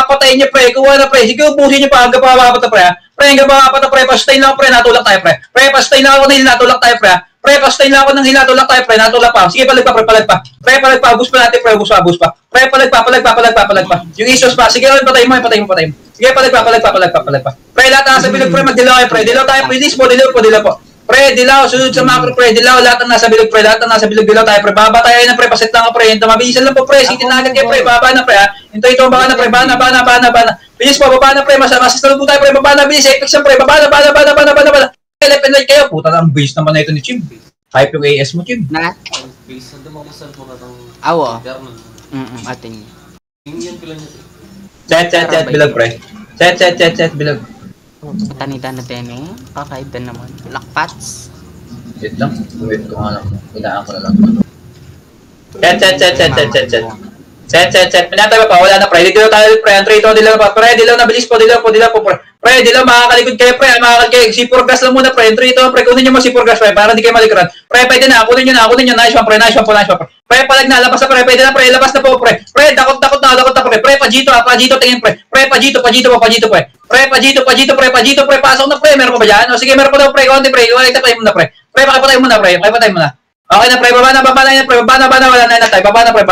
papatayin niyo, pre. Kuha na, pre. Sige, ubusin niyo pa hanggang papapat na, pre, ha. Pre, hanggang papapat na, pre. Pastay na ako, pre. Natulak tayo, pre. Pre, pastay na ako ng hil. Natulak tayo, pre, ha. Pre, pastay na ako ng hil. Natulak tayo, pre. Natulak pa. Sige, palag pa, pre. Palag pa. Pre, palag pa. Ubus pa natin, pre. Ubus pa. Pre, palag pa. Yung isos pa. Sige, patayin mo. Sige, palag pa. Pre, lahat nasa bilog, pre. Magdilaw kayo, pre. Dilaw tayo, pre. Dilaw po. Pre, dilaw, sunod sa macro, pre, dilaw, lahat ng nasa bilog, pre, dilaw tayo, pre, baba tayo na, pre, pasit lang ka, pre, mabilisan lang po, pre, sitin na agad kayo, pre, baba na, pre, ha, ito, baba na, pre, bana, bilis po, baba na, pre, masas na po tayo, pre, baba na, bilis, epic pre, baba na, left and right kayo, puta na, ang base naman na ito ni Chim, hype yung AS mo, Chim. Na? Base na dumamasal po na ng... Awo. German. Ating. Tingin ko lang yun. Set, bilog, pre. Set, bilog. Patanida na din eh. Kakaida naman. Lakpats. Wait lang. Wait ko nga lang. Hinaan ko na lang. Set. Pinatay pa. Wala na, pre. Dilaw tayo, pre. Ang trito, dilaw pa. Pre, dilaw na. Bilis po, dilaw po, pre. Pre, dilaw, makakalikod kayo, pre. Makakalikod kayo. Sipor gas lang muna, pre. Ang trito, pre. Kunin nyo mo sipor gas, pre. Para hindi kayo malikuran. Pre, pwede na. Kunin nyo. Nice one, pre. Pre, palag na. Labas na, pre. Pwede na, pre. Labas na po, pre. Pre, dakot na, pre. Pre, pajito, tingin, pre. Pre, pajito, pre. Pre, pajito, pre. Pasok na, pre. Meron pa ba dyan? O, sige, meron pa daw, pre. Konti, pre. Patay mo na, pre. Pre, pakipatay mo na, pre. Okay na, pre. Baba na, pre. Baba na, wala na tayo. Baba na, pre.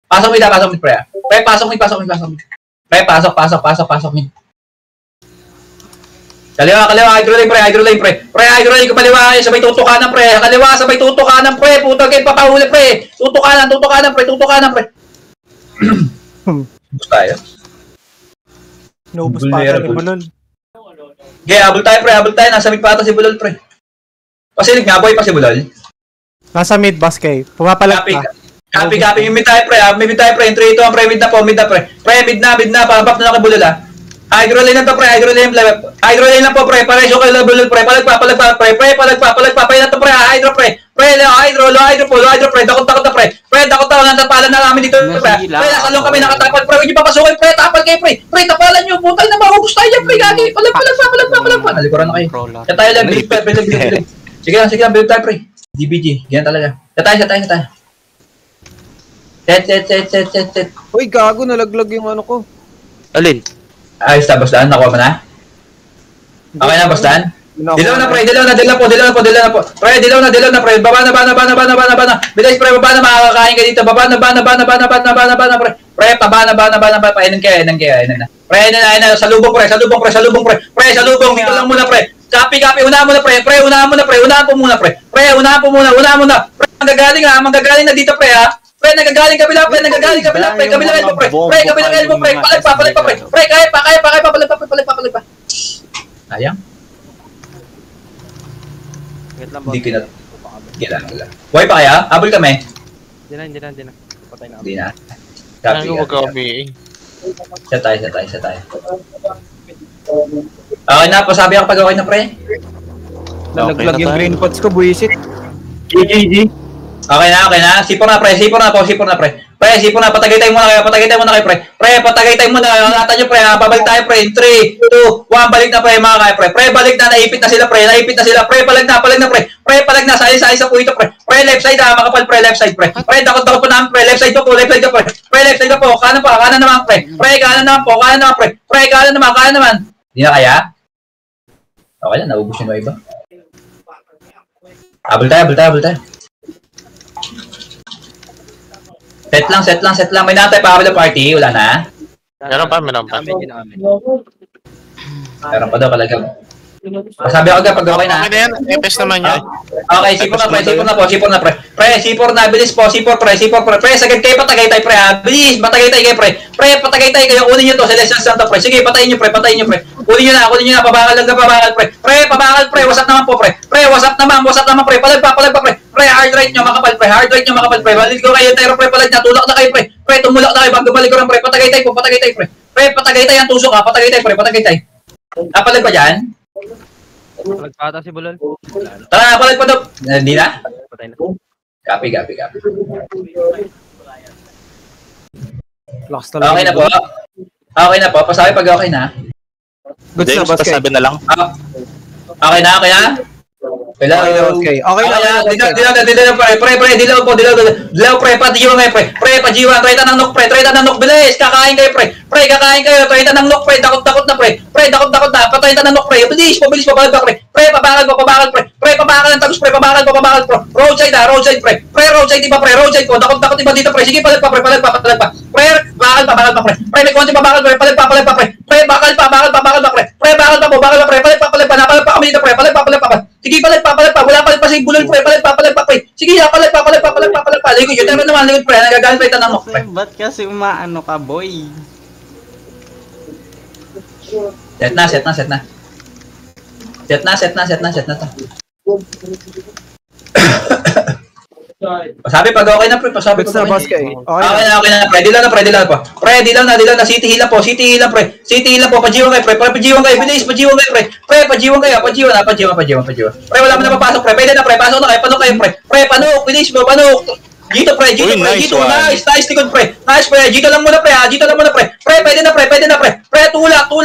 Pasok mid, pre. Pre, pasok mid. Pre, pasok mid. Kaliwa, hydro lane, pre. Pre, hydro lane ko paliwa, sabay tutukanan, pre. Kaliwa, sabay tutukanan, pre. Puta kayo, papahuli, pre. Tutukanan, pre. Bus tayo. Naubos pa ata ni Bulol. Okay, habol tayo. Nasa mid pa ata si Bulol, pre. Pasilig nga, boy pa si Bulol. Nasa mid, Baskay. Pumapalag Copy. pa. May mid tayo, pre. Mid tayo, pre. Entry ito, pre. Mid na, pre. Pre, mid na. Pabap na lang kay Bulol, ha. Hydro lane na to, pre. Hydro lane lang po, pre. Paresyo kay Bulol, pre. Palag pa, pre. Pay na to, pre. Hydro, pre. Pre, low hydro, pre. Dakot na, pre. Pre, dakot na. Natapalan na namin dito, pre. Pre, nasa long kami nakatapal, pre. Huwag niyo papasukin, pre. Tapal kayo, pre. Pre, tapalan niyo. Putay na maubos tayo, pre. Gagi. Palag pa. Nalikuran na kayo. Kaya tayo lang, bilig. Sige lang, bilig tayo, pre. GBG. Ganyan talaga. Kaya tayo. Set. Uy, gago, nalaglag yung ano ko. Alin? Ayos na, Bastan. Nakuha mo na? Okay na, Bastan? Dilaw na, pre. Dilaw na po. Pre, dilaw na, pre. Baba na. Bilis, pre. Baba na, makakakain ka dito. Baba na, pre. Pre, baba na. Painan kayo. Pre, ayun na. Salubong, pre. Dito lang muna, pre. Copy. Unahan mo na, pre. Unahan po muna. Pre, manggagaling na dito, pre, ha. Pre, nagagaling kabila, pre. Kabilang elbow, pre. Palag pa, pre. Pre, kaya pa, palag pa. Sayang. Hindi kinat. Kailangan. Buhay pa kaya? Habol kami? Hindi na. Patay na. Hindi na. Copy. Set tayo. Okay na, pasabi ako pag okay na, pre. Nalaglag yung green pots ko, buwisit. Okay na. Sipor na, pre. Pre, sipor na. Patagay tayo muna kayo, pre. Pre, patagay tayo muna. Angatan nyo, pre. Babalik tayo, pre. 3, 2, 1. Balik na, pre. Mga kaya, pre. Pre, balik na. Naipit na sila, pre. Pre, palag na, pre. Pre, palag na. Sa po ito, pre. Pre, left side, ha. Makapal, pre. Left side, pre. Pre, dakot po namin, pre. Left side po. Pre, left side po. Kanan naman, pre. Pre, kanan naman, pre. Pre, kanan naman. Hindi na kaya? Okay na, naubos yung iba. Habol tayo. Set lang. May natay pa kabila party. Wala na. Meron pa. Meron pa daw talaga. Sabi ako pag okay na. Okay na yan. Epes naman yun. Okay, sipor na, pre. Pre, sipor na. Bilis po. Sipor, pre. Pre, sagad kayo patagay tayo, pre. Bilis, patagay tayo kayo, pre. Pre, patagay tayo kayo. Unin nyo to. Celestial Santa, pre. Sige, patayin nyo, pre. Kunin nyo na. Pabakal, pre. Pre, pabakal, pre. Wasap naman po, pre. Pre, wasap naman, pre. Palag pa, pre. Pre, hard right nyo, makapal, pre. Balik ko kayo, tayo, pre. Palag na. Tulak na kayo, pre. Pre, tumulak na kayo. Bago balik ko rin, pre. Patagay tayo, pre. Pre, patagay tayo ang tusok, ha. Patagay tayo. Palag pa dyan? Nagpata si Bulol. Tara, palag pa daw. Hindi na? Patay na. Copy. Lakas talaga. Okay na po. Pasabi pag okay na. Goods na, Baskay. Sabi na lang. Okay na? Hello. Okay na, Dilaw, pre, dilaw po, dilaw, pre, pa-G1 kayo, pre, pa-G1, treta ng nok, bilis, kakain kayo, pre, kakain kayo, treta ng nok, pre, dakot na, pre, dakot na, patreta ng nok, pre, bilis, pabagal pa, pre, pabakal, pre, pabakal ng tagus, pre, pabakal, roadside, pre, roadside, iba, pre, roadside po, dakot iba dito, pre, sige, palag pa, pre, bakal pa, pre, may konti pabakal, pre, palag pa, pre, bakal pa, napalag pa kami dito, pre, palag pa, sige, palag pa, wala palag pa, sige, bulol, pre, palag pa, pre, sige, palag pa, likod, yun, naman, likod, pre, nagagalit pa ito ng nok, pre. Ba't kasi umaano ka, boy? Set na to. Pasabi pag okay na, pre, pasabi Bets pag na, okay na. Baskay. Okay na. Okay na, pre, dilaw na po. Pre, dilaw na, city hill na, pre. City hill na po, pa-G1 kayo, pre, pa-G1 kayo, bilis, pa-G1 kayo, pre. Pre, pa-G1 kayo, pa-G1. Pre, wala mo na papasok, pre, pwede na, pre, pasok na kayo, panok kayo, pre. Pre, panok, bilis mo, panok. Dito, pre, Uy, nice one. nice, likod, pre. Nice, pre, dito lang muna, pre, Pre, pwede na, pre. Pre, tulak, pre.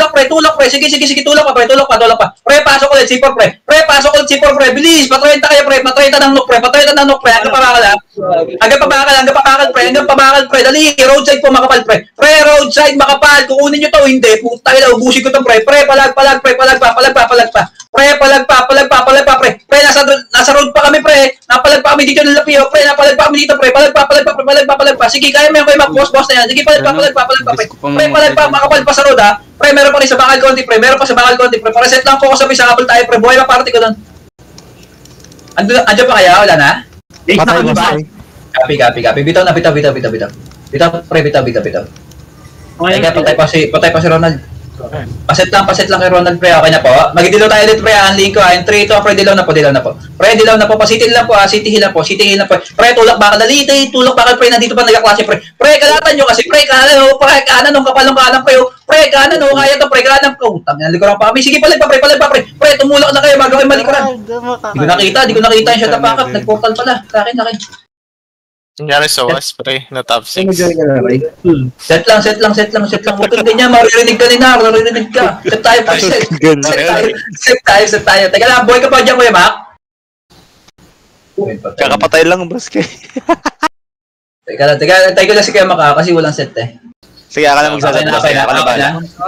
Sige, tulak pa. Pre, pasok ulit, C4, pre. Pre, pasok ulit, C4, pre. Bilis, patrenta kayo, pre. Patrenta ng nok, pre. Hanggang pabakal, pre. Dali, roadside po, makapal, pre. Pre, roadside, makapal. Kukunin nyo to, hindi. Puta ina, ubusin ko to, pre. Pre, palag pa. Pre, palag pa, pre. Pre, nasa road pa kami, pre. Napalag pa kami dito ng Lapio, pre. Napalag pa kami dito, pre. Palag pa. Sige, kaya mo yung kayo mag-boss na yan. Sige, palag pa, pre. Pre, palag pa, makapal pa sa road, ha. Pre, meron pa rin sa bakal konti, pre. Pre, para-set lang po ako sa habol tayo, pre. Buhay pa party ko doon. Andiyan pa kaya? Wala na? Patay, Baskay. Copy. Bitaw na. Bitaw, pre. Patay pa si Ronald. Paset lang kay Ronald, pre. Okay na po. Magdilaw tayo ulit, pre. Unlink ko. 3, 2, pre. Dilaw na po. Pre, dilaw na po. City hill lang po. City hill na po. Pre, tulak bakal. Dali, tulak bakal, pre. Nandito pa nagkaklase, pre. Pre, kalatan nyo kasi, pre. Kanan, kapal ng kanan, pre. Pre, kanan, kaya to, pre. Kanan, tangin, likuran pa kami. Sige, palag pa, pre. Pre, tumulak na kayo. Magawa yung malikuran. Di ko nakita yung shot up backup. Nag-portal pala. Sa akin. Nangyari sa was, pre, na top 6. Set lang. Huwag kang ganyan, maririnig ka. Set tayo, pre. Set tayo. Teka lang, buhay ka pa dyan, Kuya Mac. Kakapatay lang, Baskay. Teka ko lang si Kuya Mac, kasi walang set eh. Sige, ako na magsaset. Okay na.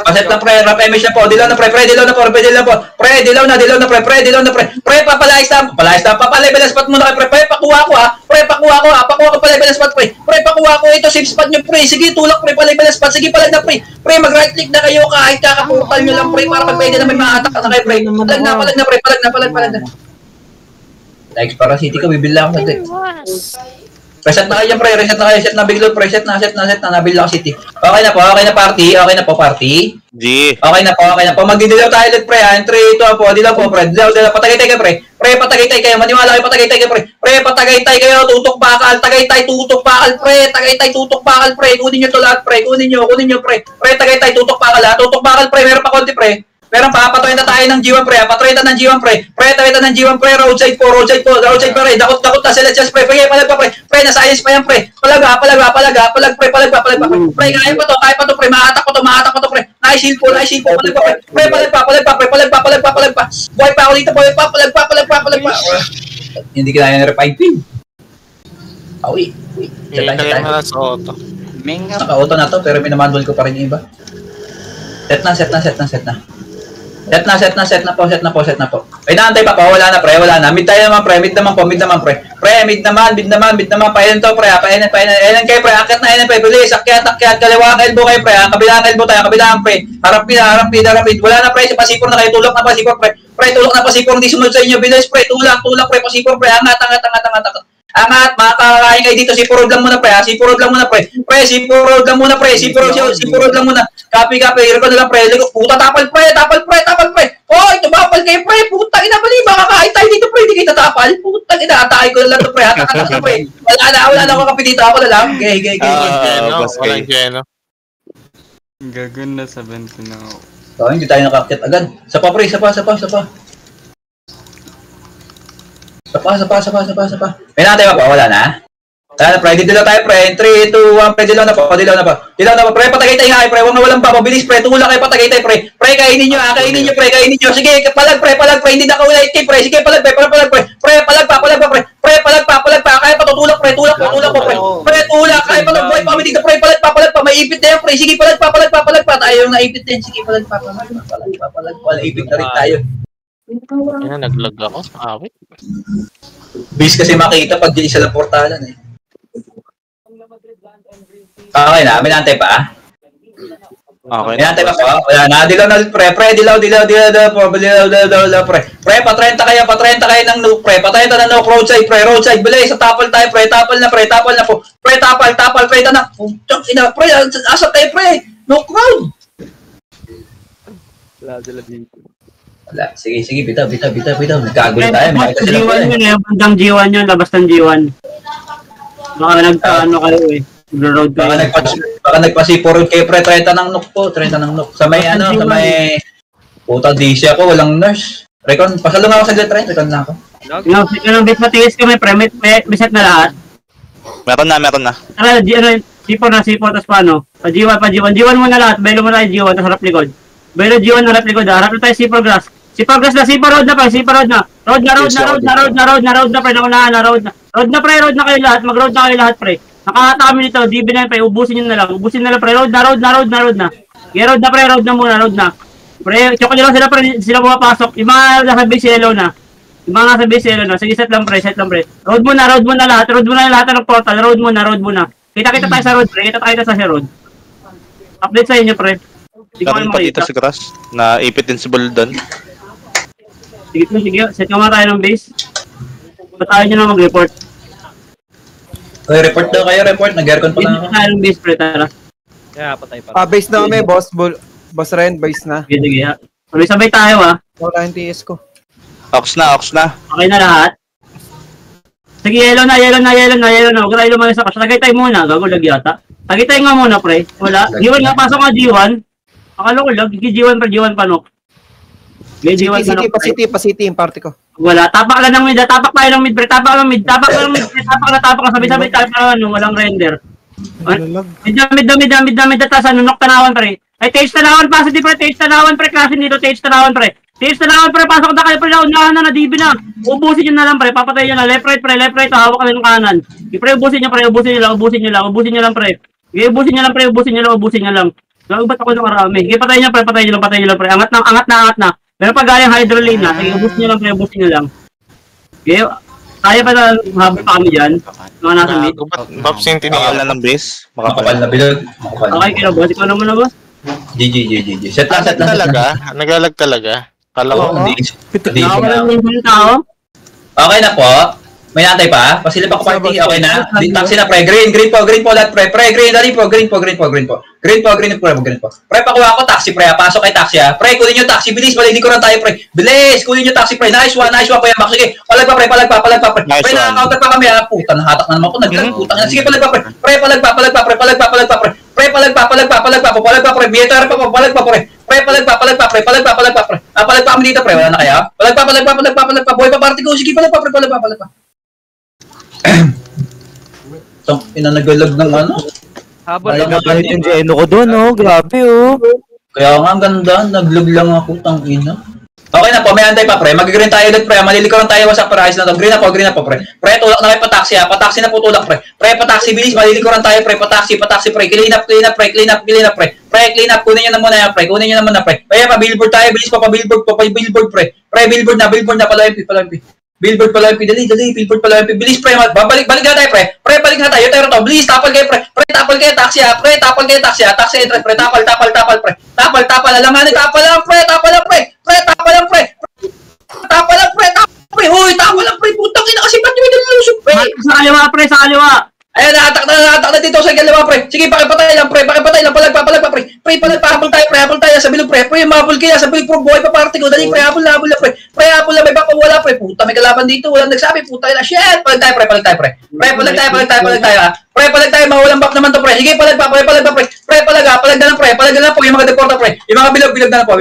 Paset lang, pre. Rap image na po. Dilaw na, pre. Dilaw na, pre. Pre, papalayas na. Papalay spot muna kayo, pre. Pre, pakuha ko, ha. Pakuha ko palay spot, pre. Pre, pakuha ko. Ito, safe spot nyo, pre. Sige, tulak, pre. Palay spot. Sige, palag na, pre. Pre, mag-right click na kayo kahit kakaportal nyo lang, pre. Para pag pwede na may ma-attack na kayo, pre. Palag na, pre. Palag na. Next, para city ko. Bibila ako sa deck. Reset na kayo, pre. Set na big load, pre. Set na. Nabila ako city. Okay na po, party. G. Okay na po. Magdidilaw tayo ulit, pre. 3, 2, po. Dilaw po, pre. Dilaw. Patagaytay kayo, pre. Pre, patagaytay kayo. Maniwala kayo, patagaytay kayo, pre. Pre, patagaytay kayo. Tutok bakal. Tutok bakal, pre. Kunin nyo to lahat, pre. Kunin nyo, pre. Pre, tagaytay, tutok bakal, ha. Tutok bakal, pre. Meron pa konti, pre. Meron pa, patuloy na tayo ng G1, pre. Patuloy ng G1, pre. Roadside po, pre. Dakot na sila, just, pre. Palag pa, pre. Pre, nasa-ayos pa yan, pre. Palag, pre. Pre, kaya pa to, pre. Maatak pa to, pre. Nice heal po. Palag pa, pre. Palag pa. Buhay pa ako dito, palag pa. Hindi kinaya ng revive pin. Awi. Kaya na sa auto. Menga. Naka-auto na to, pero minamanual ko pa rin yung iba. Set na. Set na po. Ay, naantay pa po. Wala na. Mid tayo naman, pre. Mid naman, pre. Pre, mid naman. Payan to, pre. Payan kayo, pre. Akit na, pre. Bilis. Akyat. Kaliwa ang elbow kayo, pre. Kabilang elbow tayo. Kabilang, pre. Harap. Wala na, pre. Pasipor na kayo. Tulak na pasipor, pre. Pre, tulak na pasipor. Hindi sumunod sa inyo. Bilis, pre. Tulak, pre. Pasipor, pre. Angat. Angat, makakakain kayo dito. Sipurod lang muna, pre. Sipurod lang muna. Copy. Hiro ko na lang, pre. Puta, tapal, pre. Hoy, tumapal kayo, pre. Puta, inabali. Makakain tayo dito, pre. Hindi kayo tatapal. Puta, inaatay ko na lang to, pre. Hatak na, pre. Wala na ako kapi dito. Ako na lang. Gay. Walang geno. Gagun na sa bento na ako. So, hindi tayo nakakit agad. Sapa, pre. Sapa. Sapa. May natin pa, wala na? Pre, dilaw tayo, pre. 3, 2, 1, pre, dilaw na po. Dilaw na po. Pre, patagay tayo high, pre. Huwag na walang pa. Mabilis, pre. Tulak kayo, patagay tayo, pre. Pre, kainin nyo, kainin nyo, pre. Kainin nyo. Sige, palag, pre. Hindi na kaulit, pre. Sige, palag, pre. Palag, pre. Pre, palag pa, pre. Pre, palag pa. Kaya pa, tutulak, pre. Tulak po, pre. Pre, tulak. Kaya pa, boy, pamitig na, pre. Palag pa. May ipit na yan, pre. Sige, palag pa. Tayo yung naipit din. Sige, palag pa. Ipit na rin tayo. Yan, naglag ako. Awit. Bis kasi makita pag di isa lang portalan eh. Okay na, minantay pa. Okay. Minantay pa po. Wala na, dilaw na pre. Pre, dilaw, pre. Pre, pa-30 kayo ng nuke, pre. Pa-30 na nuke, roadside, pre. Roadside, bilis, sa tapal tayo, pre. Tapal na po. Pre, tapal, pre, na. Chok, ina, pre, asa tayo, pre. No crowd. Wala, sige, bitaw. Nagkagulo tayo, may nakita sila G1 po yun eh, bandang G1 yun, labas ng G1. Baka nagkaano kayo eh, road kayo. Baka nagpasipurod kayo, pre. 30 ng nuke po, 30 ng nuke. Sa may, sa may... Puta, DC ako, walang nurse. Recon, pasalong ako sa Gletren, recon na ako. Yung bit matiis kami, pre, may set na lahat. Meron na. Tara, C4, tapos paano? G1 muna lahat, belo muna tayo G1, tapos harap likod. Belo G1, harap likod, harap na tayo C4 grass. C4 road na, pre, Road na, pre, naunahan na, road na, pre, road na kayo lahat, mag-road na kayo lahat, pre. Nakakata kami dito, DB na yun, pre, ubusin nyo na lang, pre, road na. Okay, road na muna. Pre, chocolate lang sila, pre, sila pumapasok, yung mga nasa base yellow na. Sige, set lang, pre. Road muna lahat ng portal, road muna. Kita tayo sa road, pre, sa road. Update sa inyo, pre. Hindi ko Meron pa dito sa grass. Na ipit din si Bull doon. Sige, set ka muna tayo ng base. Patayin nyo na mag-report. Okay, report daw kayo, nag-aircon pa Set lang ako. tayo ng base, pre, tara. Base na kami, boss Ren, base na. Sige. Sabay tayo, Wala yung TS ko. Ox na. Okay na lahat. Sige, yellow na. Huwag tayo lumayo sa kasya. Tagay tayo muna. Gagulag yata. Tagay tayo nga muna, pre. Wala. G1 nga. Pasok nga G1. Akala ko lag. G1 panok. May G1 panok. Pa-city yung party ko. Wala. Tapak lang ng mid. Tapak tayo ng mid, pre. Tapak na. Sabi tayo pa walang render. Mid. Tapos nunok tanawan, pre. Ay, Tage tanawan. Positive, pre. Tage tanawan, pre. Klase dito. Tage tanawan, pre. Pasok na kayo, pre. Unahan na, DB na. Ubusin nyo na lang, pre. Papatay nyo na. Left, right. Hawak ka ng kanan. Pre, ubusin nyo lang, pre. Ubusin nyo lang. Ba't ako nang arami? Patay nyo lang, pre. Angat na. Meron pa gayang hydro lane na. Sige, ubusin nyo lang. Kaya pa na habang pa kami dyan. Mga nasa mid. Pops yung Makapal tiniyak. na ng base. Makapal na bilog. Okay, kaya boss. Ikaw naman na, boss. GG. Set lang. Nagalag talaga. Kala ko. Hindi. Nakawalan din yung tao. Okay na po. May natay pa? Pasilip ako party. Okay na. Taxi na, pre. Green po lahat, pre. Green, dali po. Green po. Pre, pakuha ko taxi, pre. Pasok kay taxi, ha. Pre, kunin nyo taxi. Bilis, balindi ko na tayo, pre. Bilis, kunin nyo taxi, pre. Nice one, Kuya Max. Sige, palag pa, pre. Nice Pre, one. nakaka-counter pa kami, ha. Puta, nahatak na naman ako. Nagputang na. Sige, palag pa, pre. Pre, palag pa, pre. Pre, palag pa, pre. Bietar pa, palag pa, pre. Pre, palag pa, pre. Palag pa kami dito, pre. Wala na kaya? Palag pa. Boy pa, party ko. Sige, palag pa. So, inanagalag ng ano? Kahit yung Geno ko doon, oh. Grabe, oh. Kaya nga, ang ganda. Naglag lang ako, tang ina. Okay na po, may antay pa, pre. Mag-green tayo ulit, pre. Malilikaw tayo sa price na to. Green na po, pre. Pre, tulak na kayo pa-taxi, ha. Pa-taxi na po tulak, pre. Pre, pa-taxi, bilis. Malilikaw tayo, pre. Pa-taxi, pre. Clean up, pre. Pre, clean up. Kunin nyo na muna yan, pre. Pre, pa-billboard tayo, bilis pa, pa-billboard, pre. Pre, billboard na, palampi. Billboard pala yung dali, billboard pala yung bilis, pre, balik na tayo, pre, balik na tayo, tayo to, bilis, tapal kayo, pre, tapal kayo, taxi, taxi entrance, pre, tapal, alangan, tapal lang, pre, huy, tapal lang, pre, putang ina, kasi ba't yung may nalusog, pre? Sa kaliwa. Ayan, naatak na dito sa galawa, pre. Sige, pakipatay lang, palag pa, pre. Pre, habol tayo, sa bilog, pre. Pre, mabul kaya, sa bilog, buhay pa party ko. Dali, pre, habol na, pre. Pre, habol na, may baka wala, pre. Puta, may kalaban dito, walang nagsabi, puta, ina, shit. Palag tayo, pre. Pre, palag tayo, ha. Pre, palag tayo, mawalang back naman to, pre. Sige, palag pa, pre. Palag na lang, pre. Palag na lang po, yung mga deporta, pre. Yung mga bilog na lang po,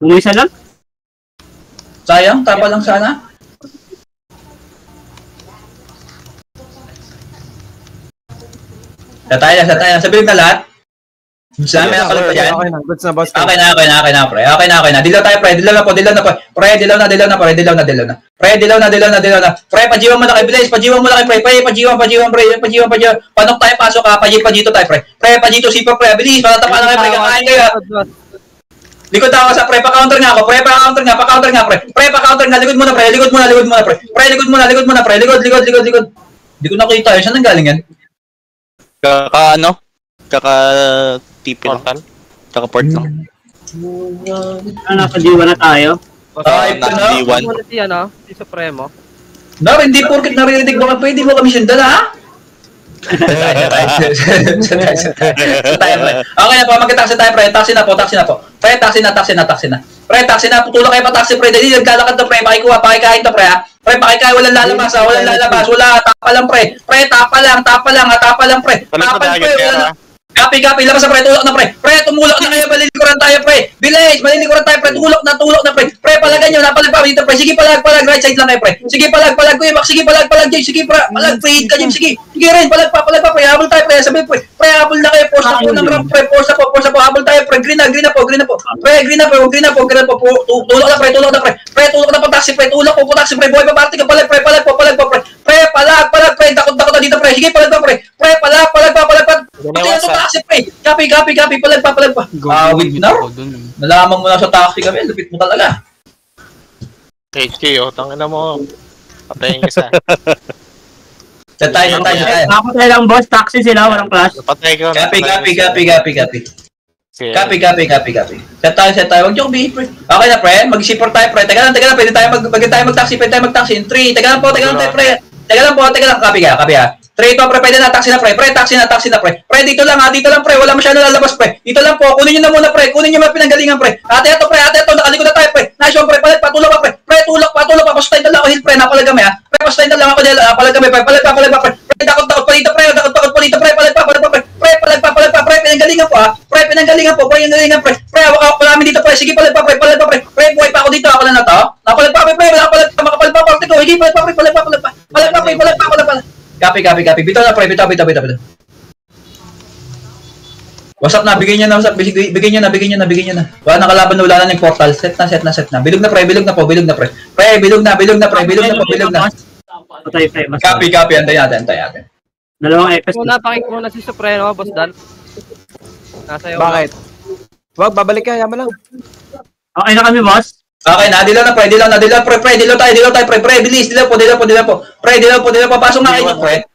Umisa lang. Sayang, tapa lang sana. Sa tayo na. Sa bilog na lahat. Saan may nakalag pa dyan? Okay na, goods na boss. Okay na, pre. Okay na. Dilaw tayo, pre. Dilaw na po. Pre, dilaw na. Pre, pajiwan mo na kay Blaze. Pajiwan mo na kay pre. Pajiwan, pre. Panok tayo, pasok ka. Pajito tayo, pre. Pre, pajito, sipa, pre. Bilis, patatapan na kayo, pre. Kakain kayo. Likod ako sa pre. Pa-counter nga ako. Pre, pa-counter nga, pre. Pre, pa-counter nga. Likod muna, pre. Likod muna, pre. Pre, likod muna, pre. Likod. Hindi ko nakita yun. Saan nanggaling yan? Kaka-TP lang. Portal. Kaka-port lang. Nasa D1 na tayo. Ito na. D1. Si Supremo. No, hindi porket naririnig mo ka, pwede mo kami sundan, ha? Tayo, pre. Okay na po, magka-taxi tayo, pre. Taxi na po. Pre, taxi na. Pre, taxi na. Tulong kayo pa taxi, pre. Dali, naglalakad na, pre. Pakikuha, pakikain to, pre, ha? Pre, pakikain, walang lalabas, ha? Wala, tapa lang, pre. Pre, tapa lang, pre. Kapi, labas na, pre. Tulok na, pre. Pre, tumulok na kayo. Malilikuran tayo, pre. Village, pre. Tulok na, pre. Pre, palagan nyo. Napalag pa dito, pre. Sige, palag. Right side lang kayo, pre. Sige, palag. Kuya Max. Sige, palag, James. Sige, palag. Pre, hit ka, James. Sige, rin. Palag pa, pre. Habol tayo, pre. Sabi, pre. Pre, habol na kayo. Force na po ng ramp, pre. Force na po. Habol tayo, pre. Green na po. Pre, green na po. Tulok na, pre. Pre, tulok na po, taxi, pre. Tulok po, taxi, pre. Boy, paparty ka, palag, pre. Palag po, pre. Pre, palag, pre. Dakot na dito, pre. Sige, palag pa, pre. Pre, palag pa. Taxi, pre. Kapi, palag pa. Wait na. Nalaman mo na sa taxi kami, lupit mo talaga. HK, tangina mo. Patayin ka sa. Tayo. Ako tayo lang, boss. Taxi sila, walang clash. Patay ka. Kapi. Sige. Kapi. Set tayo. Huwag niyo kumihin, pre. Okay na, pre. Mag-shipper tayo, pre. Teka lang. Pwede tayo mag-taxi. In 3. Teka lang tayo, pre. Kapi ha. 3 ito, pre. Pwede na, taxi na, pre. Taxi na, pre. Pre, dito lang, pre. Wala masyado lalabas, pre. Dito lang po. Kunin nyo na muna, pre. Kunin nyo mga pinanggalingan, pre. Ate, ito. Nakalikod na tayo, pre. Nasyon, pre. Patulog pa, pre. Pre, tulog pa. Pasustayin na lang ako, heal, pre. Napalag kami, ha. Pre, pasustayin na lang ako, palag kami, pre. Palag pa, pre. Pre, dakot pa dito, pre. Palag pa, pre. Pre, pinanggalingan po, ha. Pre, pinanggalingan, pre. Pre, hawak namin dito, pre. Sige, palag pa, pre. Pre, buhay pa ako dito. Ako lang na to. Napalag pa, pre. Makapalag pa, parte ko. Sige, palag pa, pre. Palag pa. Kapi. Bitaw na, pre. Bitaw. Wasap na, bigyan nyo na. Wala nakalaban na, wala na ng portal. Set na. Bilog na, pre. Pre, bilog na. Patay, pre. Kapi. Antay natin. Dalawang FS. Pakik muna si Supremo, boss Dan. Nasa iyo. Bakit? Wag, babalik ka, yaman lang. Okay na kami, boss. Okay na, dilaw, pre. Dilaw tayo, pre. Bilis, dilaw po. Pre, dilaw po. Pasok na kayo, pre.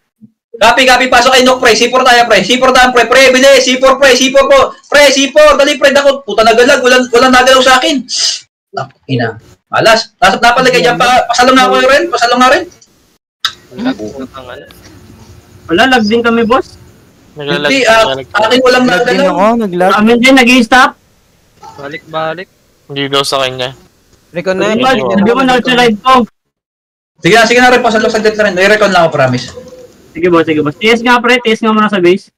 Kapi, pasok kayo, pre. C4 tayo, pre. Pre, bilis. C4 po. Pre, C4. Dali, pre. Dakot. Puta, nagalag. Walang nagalaw sa akin. Ina. Malas. Napalagay dyan pa. Pasalong na rin. Wala, lag din kami, boss. Hindi, akin walang nagalaw. Amin din, nag-i-stop. Balik. Hindi daw sa kanya. Reconnect. Sabi mo na sa live ko. Sige na rin. Pasalong saglit na rin. I-recon lang ako, promise. Sige, boss. TS nga, pre. TS nga muna sa base.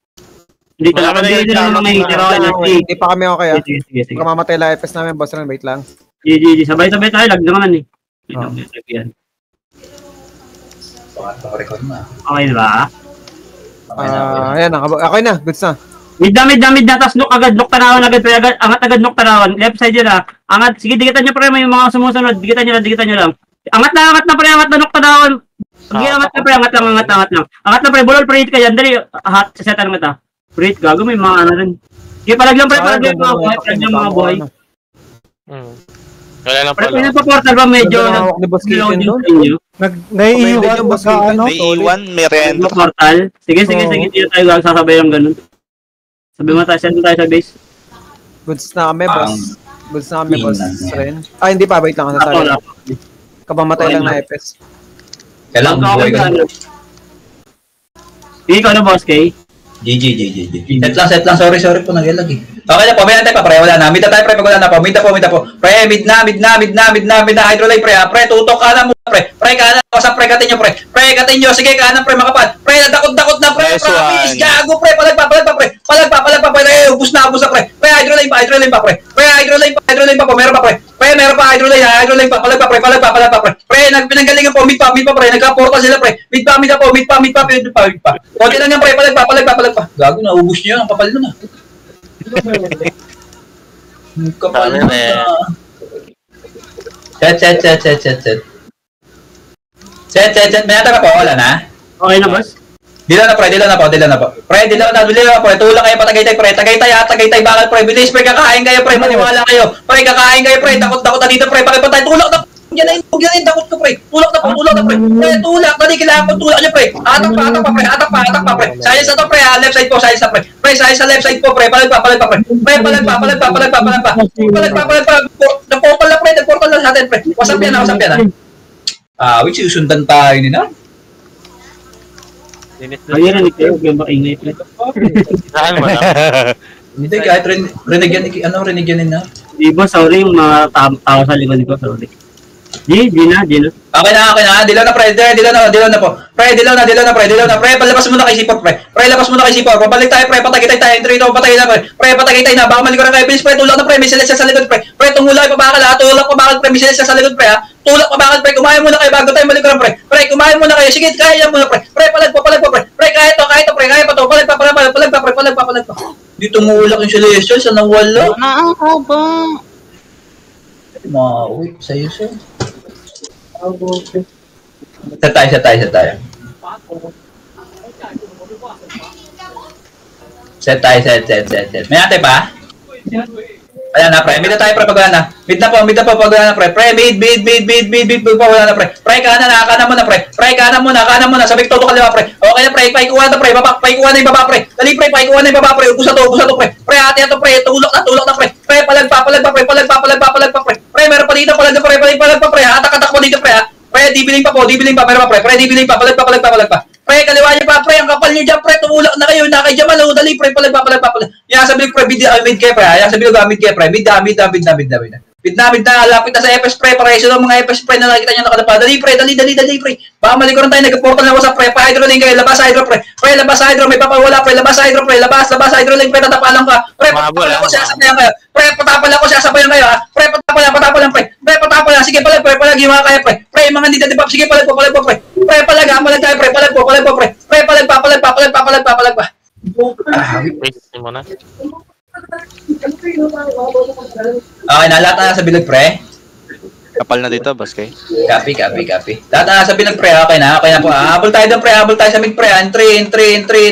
Hindi talaga din lang mga hitter. Okay na. Hindi pa kami okay, Sige. Baka mamatay lang FS namin, boss rin. Wait lang. GG. Sabay-sabay tayo. Lag naman eh. Record na. Okay na ba? Ayan, okay na. Goods na. Mid na, tas look agad, look tanawan agad, pre, agad, angat agad look tanawan, left side yun angat, sige, dikitan nyo pre, may mga sumusunod, dikitan nyo lang, angat na pre, angat na look tanawan, angat na pre, angat na pre, bulol pre, hit ka dyan, dali, setan nga pre, gago, may mga ano rin, sige, palag lang mga buhay, Wala na pre, pala. pinapa-portal ba, medyo, Hawak ni Boss Kitchen doon. Naiiwan ba sa ano? May iwan, may render. portal, sige, dito tayo sasabay lang ganun, sabi mo tayo, send tayo sa base, Goods na kami, boss. Ren. Hindi pa, wait lang. Kapamatay lang na FS. Kailangan buhay ka. ikaw na boss, Kay. GG. Set lang. Sorry po, nag-lag eh. Okay na po, may tayo pa, pre. Wala na. Mid na tayo, pre. Pag wala na po. Mid na po. Pre, mid na. Hydrolite, pre. Pre, tutok kanan mo, pre. Pre, kanan. Sa pre, katin nyo, pre. Pre, katin nyo. Sige, kanan, pre. Makapal. Pre, nadakot na, pre. Nice Promise. one. Gago, pre. Palag pa, pre. Palag pa, pre. Ubus na, pre. Pre, hydrolite pa, pre. Pre, hydrolite pa po. Meron pa, pre. Pre, meron pa hydroline pa, palag pa, pre. Pre, pinanggalingan po, mid pa, pre. Nagka-portal sila, pre. Mid pa. Konti lang yan, pre, palag pa. Gago, naubos niyo, ang kapal nun, ah. Ang kapal nun, ah. Set. May ata ka po, wala na? Okay na, boss? Dilaw na, pre. Pre, dilaw na, pre. Tulak kayo pa, Tagaytay, pre. Tagaytay, bakal, pre. Bilis, pre, kakain kayo, pre. Maniwala kayo. Pre, kakain kayo, pre. Takot na dito, pre. Pakipatay, tulak na. Yan na, takot ka, pre. Tulak na, pre. Tulak, dali, kailangan ko tulak niyo, pre. Atak pa, pre. Sayas na to, pre. Left side po, sayas na, pre. Pre, sayas sa left side po, pre. Palag pa, pre. Pre, palag pa. Nagportal na sa atin, pre. Wasap yan, which susundan tayo nila. Ayun, nagkayo. Kaya ba ingay, pre? Saan mo na? Hindi, kahit rinig yan na. Di ba, sorry, yung mga tao sa likod ko, sorry. Di na. Okay na. Dilaw na, pre. Dilaw na po. Pre, dilaw na. Pre, palabas muna kay Sipor, pre. Pabalik tayo, pre. Patagitay tayo. Entry ito, patay na, pre. Pre, patagitay na. Baka malikuran kayo. Bilis, pre. Tulak na, pre. May silas sa likod, pre. Pre, tumulay pa bakal, ha. Tulak pa bakal, pre. May silas sa likod, pre, ha. Tulak pa bakal, pre. Kumain muna kayo bago tayo malikuran, pre. Pre, kumain muna kayo. Sige, kaya muna, pre. Pre, palag pa, pre. Pre, kaya to, pre. Kaya pa to. Palag pa. Di tumulak yung celestial sa nawala. Mauwi, sa'yo, sir. Set tayo. May ate pa? Ayan na, pre. Mid na tayo, pre, pag-wala na. Mid na po, pag-wala na, pre. Pre, mid, pag-wala na, pre. Pre, kanan muna, pre. Kanan muna. Sabik todo kaliwa, pre. Okay na, pre. Paikuha na, pre. Paikuha na yung baba, pre. Dali, pre. Paikuha na yung baba, pre. Ubus na to, pre. Pre, ate na to, pre. Tulak na, pre. Pre, palag pa, pre. Pre, meron pa dito, palag pa, pre. Atak mo dito, pre, ha. Pre, dibiling pa, meron pa, pre. Pre, dibiling pa, palag pa. Pre, kaliwa niyo pa, pre. Ang kapal niyo dyan, pre. Tumulak na kayo. Nakay-jamal, dali, pre. Palag pa. Yan, sabi ko, pre. Mid kayo, pre. Yan, sabi ko, mid kayo, pre. Mid na. Lapit na sa FS, pre. Pareso ng mga FS, pre, na nakikita nyo nakadapa. Dali, pre. Baka malikuran tayo. Nag-portal na ko sa, pre. Pa-hydro lane kayo. Labas hydro, pre. Pre, labas hydro. May papawala, pre. Labas hydro lane, pre. Tatapalan ka. Pre, patapalan ko. Sasabayan kayo. Pre, sasabayan kayo, ha. Pre, patapalan, pre. Pre, patapalan. Sige, palag, yung mga kaya, pre. Pre, mga hindi dati pa. Sige, palag po, pre. Pre, palag tayo, pre. Palag po, pre. Pre, palag pa. Wait, mo na. Okay na, lahat na sa bilog, pre. Kapal na dito, Baskay. Copy. Lahat na sa bilog, pre. Okay na po. Habol tayo doon, pre. Habol tayo sa mid, pre. Entry.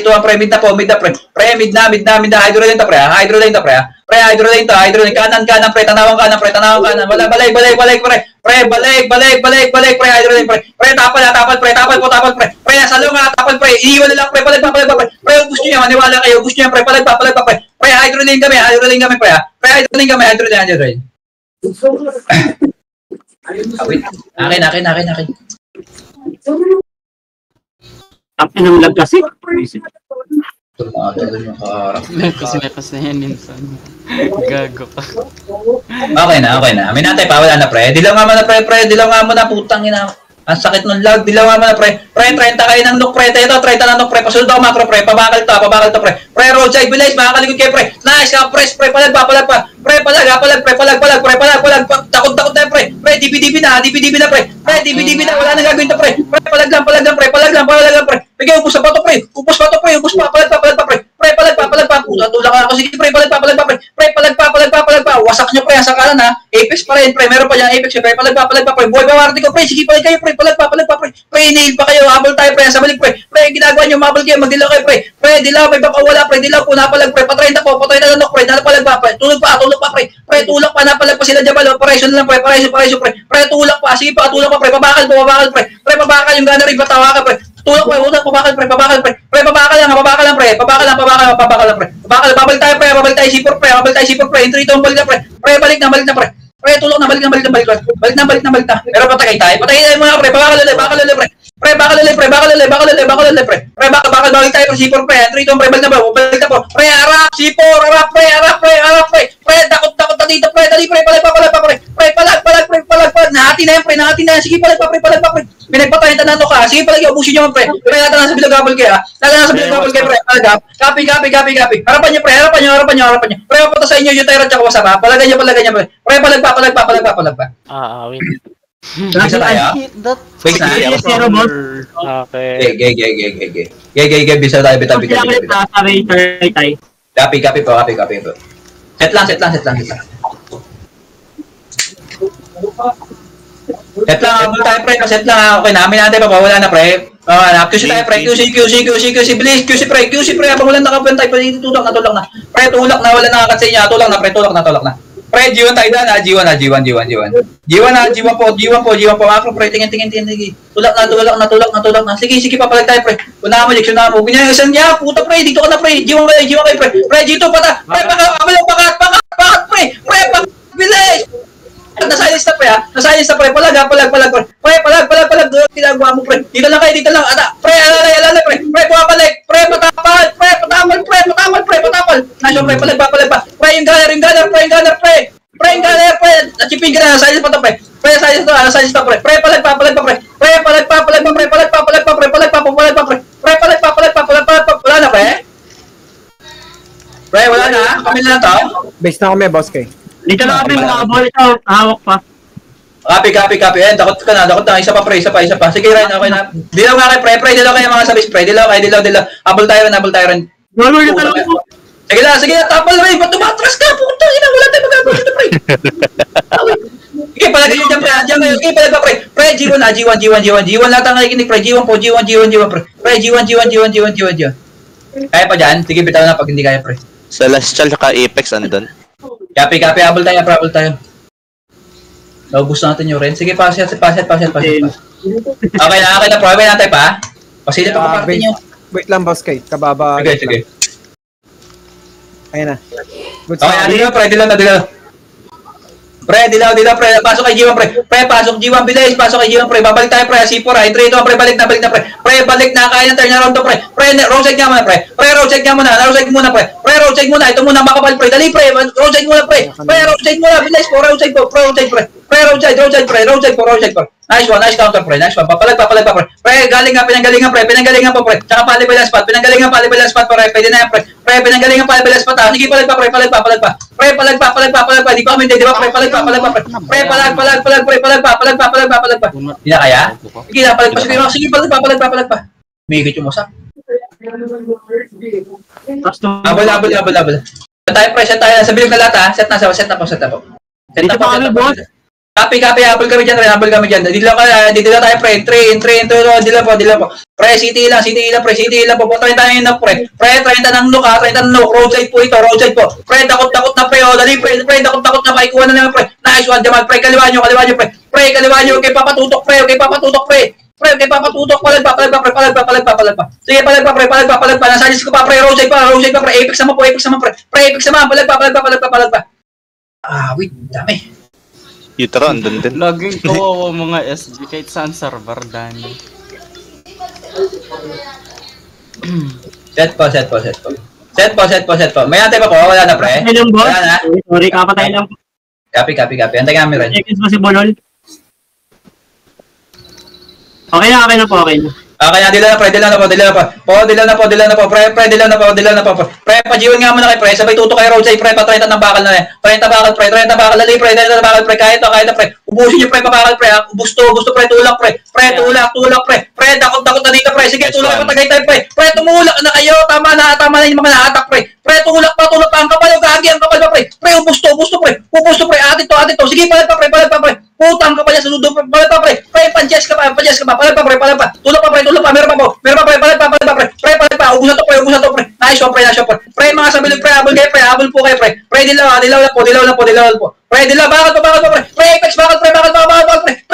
Ito ang pre. Mid na, pre. Pre, mid na. Hydroline to, pre. Pre, hydroline to. Kanan, pre. Tanawang kanan. Wala, balik, pre. Pre, balik, pre. Hydroline, pre. Pre, tapal, pre. Pre, nasa loob, tapal, pre. Iiwan na lang, pre. Palag pa, pre. Pre, gusto nyo, maniwala kayo. Gusto nyo, pre. Palag pa, pre. Pre, hydroline kami, pre. Pre, hydroline. Wait. Akin. Tapin ng lag kasi. Tumagal yung kaharap. Mepas na yan minsan. Gago ka. Okay na. May natay pa, wala na, pre. Dilaw nga muna, putang ina. Ang sakit ng lag. Dilaw nga muna, pre. Pre, 30 kayo ng look, pre. Ito, 30 ng look, pre. Pasunod ako, macro, pre. Pabakal to, pre. Pre, roadside, bilis, makakaligod kayo, pre. Nice, press, pre. Palag pa. Pre, palag. Takot na, pre. Pre, DP na, pre. Pre, DP na, wala nang gagawin to, pre. Pre, palag lang, pre. Bigay, upos pa, pre. Palag pa, pre. Pre, palag pa. Puta, tulak ako. Sige, pre, palag pa, pre. Pre, palag pa. Wasak nyo, pre, ang sakalan, ha. Apex pa rin, pre. Meron pa dyan, Apex, pre. Palag pa, pre. Buhay pa, warranty ko, pre. Sige, palag kayo, pre. Palag pa, pre. Pre, nail pa kayo. Habol tayo, pre. Sa balik, pre. Pre, ginagawa nyo, mabal kayo. Magdilaw kayo, pre. Pre, dilaw, may papawala, pre. Dilaw po, napalag, pre. Patry na lanok, pre. Napalag pa, pre. Tulog pa, pre. Pre, tulak pa, napalag pa sila Jabal. Operation lang, pre. Pareso, pre. Pre, tulak pa. Sige pa, tulak pa, pre. Pabakal, pre. Pre, pabakal yung gana rin. Patawa ka, pre. Tulak pa, pabakal, pre. Pre, pabakal lang, pre. Pabakal lang, pre. Babalik tayo, sipor, pre. Entry ito, balik na, pre. Pre, balik na, pre. Pre, tulak na, balik na. Pero patay tayo mga, pre. Pabakal ulit, pre. Pre, bakal ulit, pre. Pre, bakal tayo, pre. Sipor, pre. Entry ito, pre. Balik na, po. Pre, arap, sipor, arap, pre. Pre, takot na dito, pre. Dali, pre. Palag, pre. Pre, palag. Nahati na yan, pre. Sige, palag pa, pre. May nagpatayin 30 na ka. Sige palagi, ubusin nyo pre. Pre, nata na sa bilog habol kayo, nata na sa bilog habol kayo, pre. Palagap. Copy. Harapan nyo, pre. Harapan nyo. Pre, mapunta sa inyo yung tyrant tsaka wasap, ha. Palagay nyo, pre. Pre, palagpa. Win. Bisa tayo? Wait na. Zero boss. Okay. Gay. Bisa tayo, bitaw. Sabay, tay. Copy po. Set lang. Set lang, abol tayo pre, set lang. Okay na, amin natin pa, wala na pre. QC tayo pre, QC, bilis, QC pre, abang wala nakapuan tayo, tulak na. Pre, tulak na, wala nakakat sa inyo, tulak na. Pre, G1 tayo na, G1 po, macro pre, tingin. Tulak na. Sige, papalag tayo pre. Una mo, ganyan, isang niya, puta pre, dito ka na pre, G1 kayo pre. Pre, G2 pata, pre, pakat, pre, bilis! Nasayos na pre, palag, palag, ginagawa mo pre, dito lang, pre, alalay, pre, pumapalik, pre, patapal, nasyo pre, palag pa, pre, yung gunner, pre, nachipin ka na, nasayos pa to pre, nasayos pa pre, palag pa, wala na pre, wala na, kami na to. Base na kami, boss kay. Dito lang kami mga ball ito, hawak pa. Copy. Takot ka na. Isa pa. Sige, Ryan, okay na. Dilaw nga kay pre, dilaw kayo mga sabis, pre. Dilaw. Abol tayo rin. Gol na talaga po. Sige na, tapal, Ray. Ba't tumatras ka? Puto, wala tayo mag-abol dito, pre. Sige, palagay nyo dyan, pre. Sige, palagay pa, pre. Pre, G1 lahat ang nakikinig, pre. G1 po, pre. Pre, G1. Kaya pa dyan? Sige, bitaw na pag hindi kaya, pre. Celestial ka Apex andun. Copy, abol tayo. Naubos natin yung rent. Sige, paset. Okay na, provide natin pa. Pasilip ako parte nyo. Wait lang, boss kay. Kababa. Sige. Ayan na. Good Okay, dilaw. Pre, dilaw, pre. Pasok kay G1, pre. Pre, pasok G1, bilis. Pasok kay G1, pre. Babalik tayo, pre. C4, entry ito, pre. Balik na, pre. Pre, balik na. Kaya ng turn around to, pre. Pre, rotate nga muna, pre. Rotate muna. Ito muna, makapal, pre. Dali, pre. Rotate muna, pre. Rotate muna. Bilis po, rotate, pre. Rotate po. Nice one, nice counter, pre. Papalag, pre. Pre, pinanggalingan, pre. Tsaka palibay spot, pre. Pwede na yan, pre. Pre, pinanggalingan palibay spot, ha. Sige, palag pa. Pre, palag pa. Di pa kami, di ba, pre. Palag pa. Pre, palag pa. Hindi na kaya? Sige na, palag pa. Sige, palag pa. May yung mosa. Abol. Set tayo. Sa bilog na lahat, ha. Set na po. Dito pa kami, boss. Copy, habol kami dyan. Dito tayo, pre. Entry, dila po. Pre, city lang, po. 30 na pre. Pre, 30 ng look, ha. 30 ng look. Roadside po. Pre, takot na, pre. Dali, pre, takot na, maikuha na naman, pre. Nice one, Jamal. Pre, kaliwa nyo, pre. Pre, kaliwa nyo, kay papatutok, pre. Pre, kay papatutok, palag pa. Sige, palag pa. Nasalis ko pa, pre. Roadside pa, pre. Apex naman, pre. Pre, Apex naman, palag pa. Wait, dami. Utero andun din. Laging kawawa mga SG kahit saan server, Dani. Set po. May antay pa po, wala na, pre. Kapatay lang, boss. Wala na. Sorry, kapatay lang. Copy. Antay kami rin. Seconds ba si Bolol? Okay na po. Okay na, dilaw na, pre. Dilaw na po. Pre, dilaw na po. Pre, pa-G1 nga muna kay pre. Sabay tuto kay roadside, pre. Pa-30 ng bakal na yan. 30 bakal, pre. Dali, pre. 30 bakal, pre. Kahit to, pre. Ubusin nyo, pre, pa-bakal, pre. Gusto, pre. Tulak, pre. Pre, pre. Dakot na dito, pre. Sige, tulak pa, tagay tayo, pre. Pre, tumulak na kayo. Tama na yung mga na-attack, pre. Pre, tulak pa. Ang kapal, gagi, ang kapal pa, pre. Pre, ubusto, pre. Atit to. Sige, palag pa, pre. Putang kapal niya sa ludo, pre. Palag pa, pre. Pre, pan-jess ka pa. Palag pa, pre. Tulak pa, pre. Meron pa, pre. Palag pa. Ubus na to, pre. Nice one, pre. Pre, mga sabilog, pre. Habol po kayo, pre. Pre, dilaw na po. Pre, dilaw, bakal pa, pre. Pre, Apex, bakal, pre. Pre,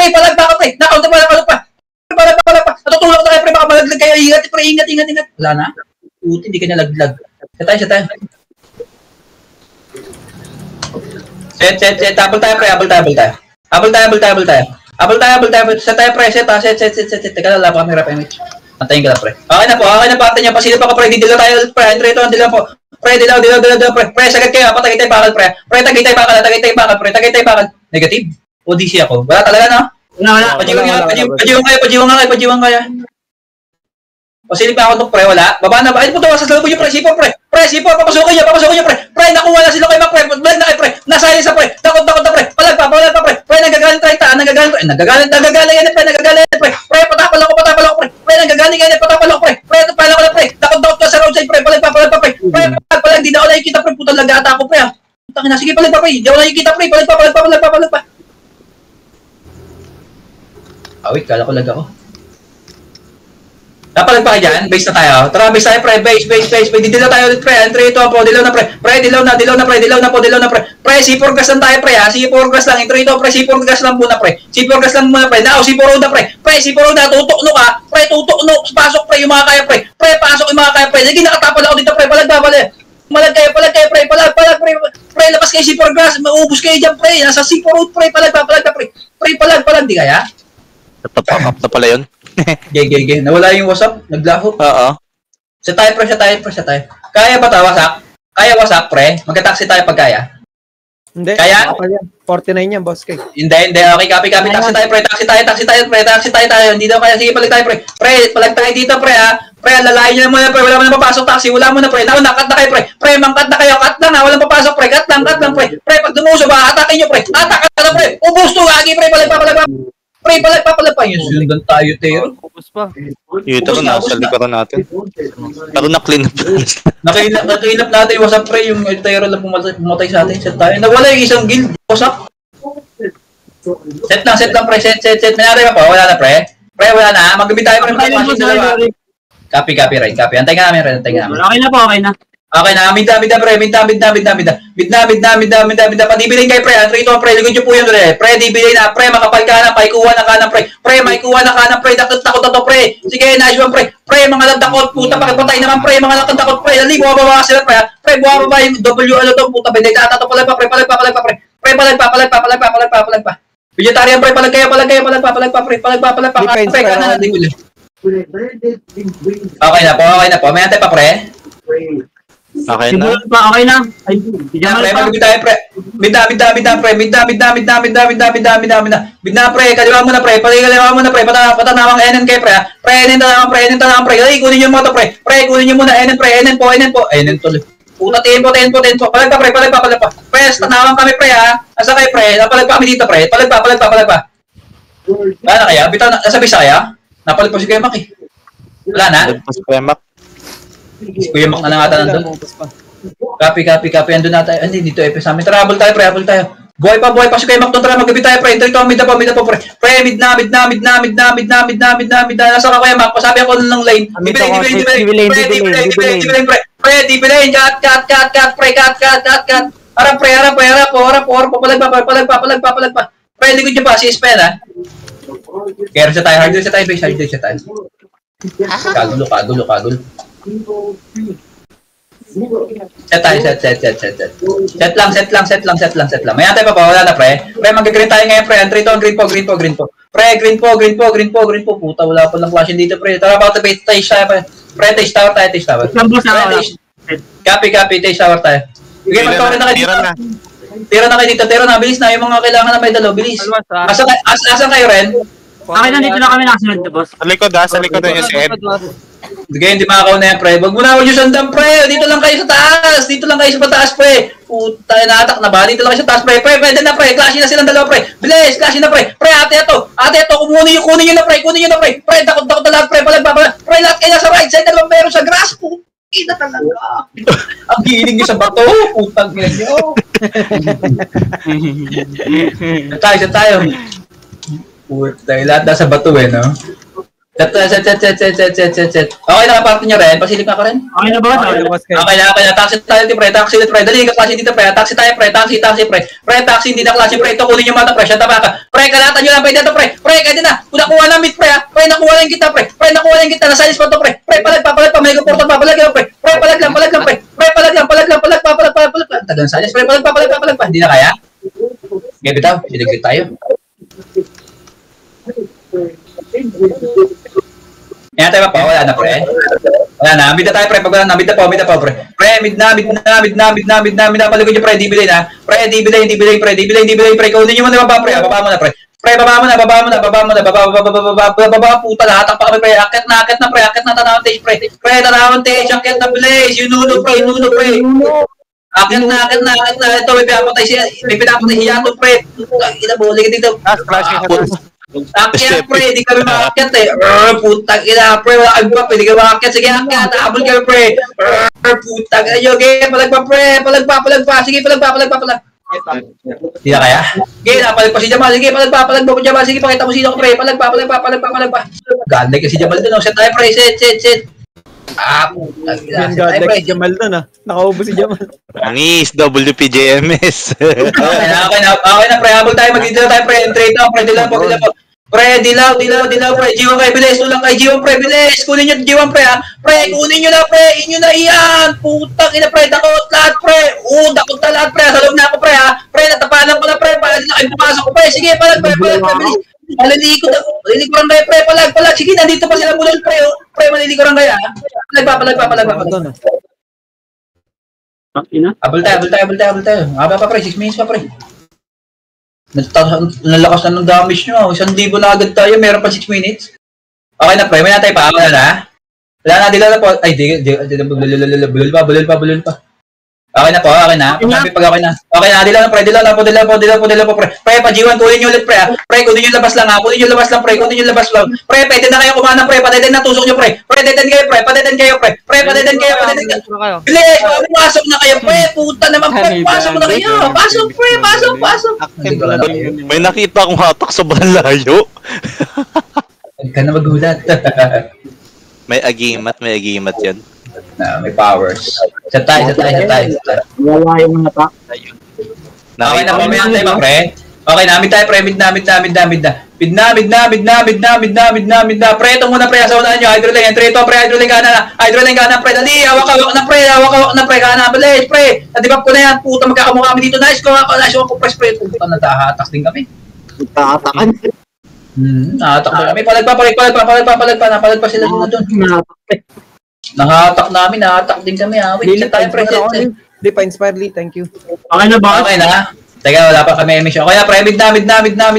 palag, pre. Na-counter pa. Palag pa. Natutulak na kayo, pre. Baka malaglag kayo. Ingat, pre. Ingat. Wala na. Puti, hindi ka niya laglag. Set tayo. Set. Habol tayo, pre. Habol tayo. Set tayo, pre. Set. Teka lang, kami rap image. Antayin ka lang, pre. Okay na po. Pati niya. Pasilip ako, pre. Dilaw tayo, pre. Entry ito, dilaw po. Pre, dilaw, pre. Pre, sagad kayo. Patagay tayo bakal, pre. Pre, tagay tayo bakal. Negative. ODC ako. Wala talaga, no? Wala. Pajiwang kaya. Pasilip pa ako nung pre, wala. Baba na ba? Ay, puto, sa salubong yung pre, C4, pre. Pre, C4, papasukin niyo, pre. Pre, nakuha na sila kay Mac, pre. Blind na kay pre. Nasali sa pre. Takot na pre. Palag pa, pre. Pre, nagagalit yan, pre. Pre, patapal ako, pre. Pre, nagagalit yan, patapal ako, pre. Pre, patapal ako, pre. Takot ka sa roadside, pre. Palag pa, pre. Pre, palag, di na ako nakikita, pre. Putang lagata ako, pre. Putang ina, sige, palag pa, pre. Di ako nakikita, pre. Palag pa. Wait, kala ko lag ako. Napalag pa kayo dyan? Base na tayo. Tara, base tayo, pre. Base. Didilaw tayo ulit, pre. Entry ito po. Dilaw na, pre. Pre, dilaw na, pre. Pre, C4 gas lang tayo, pre, ha. C4 gas lang. Entry ito, pre. C4 gas lang muna, pre. Now, C4 road na, pre. Pre, C4 road na. Tutok ka. Pre, tutok. Pasok, pre, yung mga kaya, pre. Pre, pasok yung mga kaya, pre. Lagi nakatapal ako dito, pre. Palag. Malag kayo, pre. Pre, labas kayo C4 gas. Maubos kayo dyan, pre. Nasa C4 road, pre. Palag, pre. Pre, palag. Di kaya? Natapak up na pala yun. Gay. Nawala yung WhatsApp. Naglaho. Oo. Sa tayo. Kaya ba ta, wasak? Kaya wasak, pre? Magka-taxi tayo pag kaya. Hindi. Kaya? 49 yan, boss kay. Hindi. Okay, copy. Taxi tayo, pre. Taxi tayo. Hindi daw kaya. Sige, palag tayo, pre. Pre, palag tayo dito, pre, ha. Pre, lalayin nyo na muna, pre. Wala mo na papasok taxi. Wala mo na, pre. Nakat na kayo, pre. Pre, mangkat na kayo. Cut lang, ha. Walang papasok, pre. Cut lang, pre. Pre, pag dumuso ba, atakin nyo, pre. Atakan na, pre. Ubus to, agi, pre. Palag pa. Pre, palag pa. Yung sundan tayo, Tero. Ubus pa. Yung ito nasa likuran natin. Pero na-clean up. Nakiinap natin yung WhatsApp, pre. Yung Tero lang pumatay sa atin. Set tayo. Nawala yung isang guild. WhatsApp. Set lang, pre. Set. Mayari pa po. Wala na, pre. Pre, wala na. Magamit tayo, pre. Copy, right. Antay nga namin. Okay na po. Okay na, mid na, padibilin kayo, pre, entry ito, pre, ligod nyo po yun, pre, dibilin na, pre, makapal ka na, paikuha na ka na, pre, takot na to, pre, sige, nice one, pre, mga landakot, puta, pakipatay naman, pre, mga landakot, pre, dali, buwababa sila, pre, buwababa yung W, puta, bendita, tato, palag pa, vegetarian, pre, palag kayo, pre, kanan, dibilin. Okay na po, may antay pa, pre. Okay na. Okay na. Ay, Pre, mag-bid tayo, pre. Bid na, pre. Kaliwa mo na, pre. Patanawang NN kayo, pre. Pre, NN tanawang, pre. Dali, kunin nyo mo ito, pre. Pre, kunin nyo muna. NN po. NN tuloy. Puta, tempo. Palag pa. Pre, tanawang kami, pre, ha. Asa kayo, pre. Napalag pa kami dito, pre. Palag pa. Wala na kaya? Bitaw na, nasa bisa kaya? Napalag pa si Kuya Mac, eh. Wala na? Lagpas pa yung map. Si Kuya Mac na lang ata nandun. Copy. Andun na tayo. Hindi, dito, sa amin. Tara, habol tayo. Buhay pa si Kuya Mac doon. Tara, maggabi tayo, pre. Ito, mid na po, pre. Pre, mid na. Nasa ka, Kuya Mac. Pasabi ako ng lane. Dibilin, pre. Pre, dibilin. Cut. Pre, cut. Harap, po. Palag pa. Pre, likod nyo pa. Si Spen, ha. Kaya hard sa tayo, base. Kagulo. Set tayo. Set lang. May antay pa, wala na, pre. Pre, mag-green tayo ngayon, pre. Entry to, green po. Pre, green po. Puta, wala pa lang flashing dito, pre. Tara, about to base tayo, pre. Pre, taste tower tayo. Copy, taste tower tayo. Okay, mag-tower na kayo dito. Tira na kayo dito. Bilis na. Yung mga kailangan na may dalo, bilis. Asan kayo, Ren? Okay na, dito na kami nakasunod to, boss. Sa likod na yung SN. Sige, hindi makakaw na yan, pre. Wag mo na ako yung sandang, pre. Dito lang kayo sa taas, pre. Puta, naatak na ba? Dito lang kayo sa taas, pre. Pre, pwede na, pre. Clashing na silang dalawa, pre. Bilis, clashing na, pre. Pre, ate ito, kunin nyo na, pre. Pre, takot na lahat, pre. Palag. Pre, lahat kayo sa right side, dalawang meron sa grass, puta. Ina talaga. Ang giling nyo sa bato. Putang ina nyo. Tayo. Puta, lahat nasa bato, no? Set. Okay, nakaparto nyo rin. Pasilip na ka rin. Okay na, boss? Okay na. Taxi tayo, pre. Dali, kaklase dito, pre. Taxi tayo, pre. Taxi, pre. Pre, taxi, hindi na klase, pre. Ito, kunin yung mata, pre. Siya tabaka. Pre, kalatan nyo lang, pre. Dito, pre. Pre, kaya na. Nakuha na meet, pre, ha. Pre, nakuha na yung kita, pre. Nasalis pa to, pre. Pre, palag pa. May portal pa. Palag lang, pre. Pre, palag lang, pre. Pre, palag pa. Tagang salis, pre. Palag pa. Hindi na kaya? Okay, bitaw. Siligit tayo. Yan tayo pa, wala na, pre. Wala na, mid na tayo, pre. Pag wala na, mid na po, pre. Pre, mid na, paligod nyo, pre. Dibilin, ha. Pre, dibilin, pre. Kunin nyo muna yung baba, pre. Baba mo na, pre. Pre, baba mo na, baba, puta, lahat pa kami, pre, akit na, tanawang tage, pre, tanawang tage, akit na, Blaze, yununo, pre, akit na, ito, may pinapatay siya, ito, pre, ina mo, ligit dito, akit, pre, di kami makakit, putang ina, pre, wala kami pa, di kami makakit, sige, akit, abol kami, pre, putang ina, okay, palagpa, sige, palagpa, Hindi na kaya? Sige, napalag si Jamal. Sige, palagpa po Jamal. Sige, pakita mo sino ko, pre. Palagpa. Ganda kasi Jamal dun. Set tayo, pre. Set. Yan, God, like si Jamal doon, Nakaubo si Jamal. Angis, WPJMS. Okay na, pre. Habang tayo, mag-idila tayo, pre. Trade na, pre. Dilaw po. Pre, dilaw, pre. G1 kay Bilis. Tulang kay G1, pre. Bilis. Kunin nyo G1, pre, ha. Pre, kunin nyo na, pre. Inyo na iyan. Putang ina, pre. Dakot lahat, pre. Dakot na lahat, pre. Sa loob na ako, pre, ha. Pre, natapanan ko na, pre. Paano na kayo pumasok ko, pre. Sige, palag, Bilis. Maliligo lang kayo, pre. Palag. Sige, nandito pa sila bulol, pre. Pre, maliligo lang kayo, ha. Palag. Abol tayo. Haba pa, pre. 6 minutes pa, pre. Nalakas na ng damage nyo. 1,000 na agad tayo. Meron pa 6 minutes. Okay na, pre. May natay pa. Wala na. Dila na po. Ay, bulol pa. Okay na po. Sabi pag okay na. Okay na, dila na po, pre. Pre, pa G1, kunin nyo ulit, pre. Pre, kunin nyo labas lang, ha. Kunin nyo labas lang. Pre, pwede na kayo kumana, pre. Pateten na tusok nyo, pre. Pateten kayo. Bilis, pumasok na kayo, pre. Puta naman, pre. Pasok na kayo. Pasok. May nakita akong hatak sa layo. Huwag ka na magulat. May agimat yan. May powers. Sa tayo. Wala yung mga pa. Okay na po, may antay pa, pre. Okay, namid tayo, pre. Mid na. Pre, ito muna, pre. Sa unahan nyo. Hydroling. Entry ito, pre. Hydroling ka na, pre. Dali, hawak na, pre. Kana, bilis, pre. Nadibap ko na yan. Puta, magkakamukha kami dito. Nice ko, press, pre. Puta, natahatak din kami. Tatakan. Nahatak na kami. Palag pa sila doon. Nahatak din kami, ha. Wait, set tayo, pre. Hindi pa inspire, Lee. Thank you. Okay na ba? Okay na. Teka, wala pa kami emission. Kaya, pre, mid na. Pre, mid na.